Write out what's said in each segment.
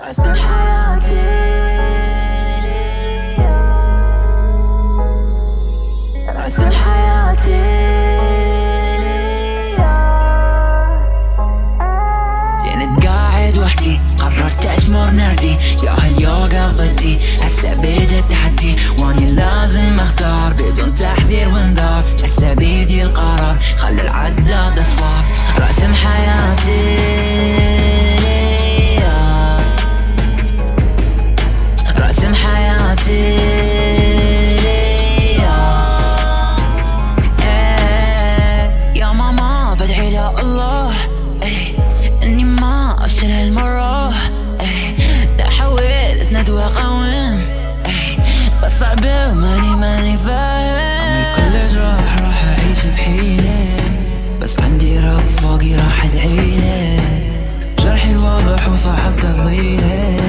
رسم حياتي، رسم حياتي. كنت قاعد وحدي قررت اشمر نردي، يا هاليوغا ضدي هسه بيد التحدي، واني لازم اختار بدون تحذير وانذار. هسه بيدي القرار خلي العداد اصفار. رسم حياتي، رسم حياتي. يا ماما بدعي لا الله اني ما افشل هالمرة. دا حاولت ندوى قوم بس صعبة وماني فاهم. عمي كل جراح راح اعيش بحيلة، بس عندي رب فوقي راح ادعيله. جرحي واضح وصعب تضليله،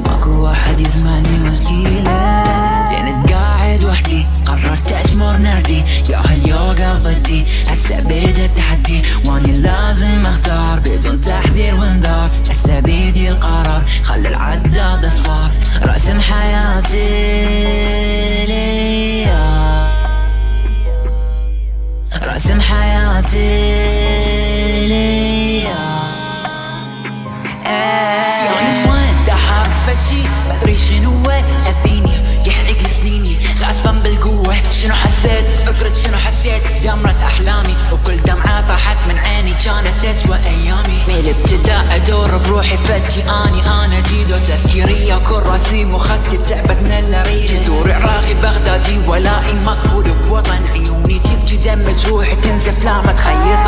ماكو واحد يسمعني مشكلة. كنت قاعد وحدي قررت اشمر نردي، يا هاليوغا ضدي هسه بيد التحدي، واني لازم اختار بدون تحذير وانذار. هسه بيدي القرار خلي العداد اصفار. رسم حياتي، رسم حياتي. يعني وين دا حرف شي بدري شنو اذيني يحرق سنيني غصبا بالقوة. شنو حسيت فكرت شنو حسيت جمرة احلامي، وكل دمعة طاحت من عيني كانت تسوى ايامي. ميل ابتداء ادور بروحي فجي انا جيد، وتفكيري كل راسي مخطي تعبتنا اللريد. دوري عراقي بغدادي ولائي مقبول بوطن عيوني، تبكي دم جروحي تنزف لا ما تخيط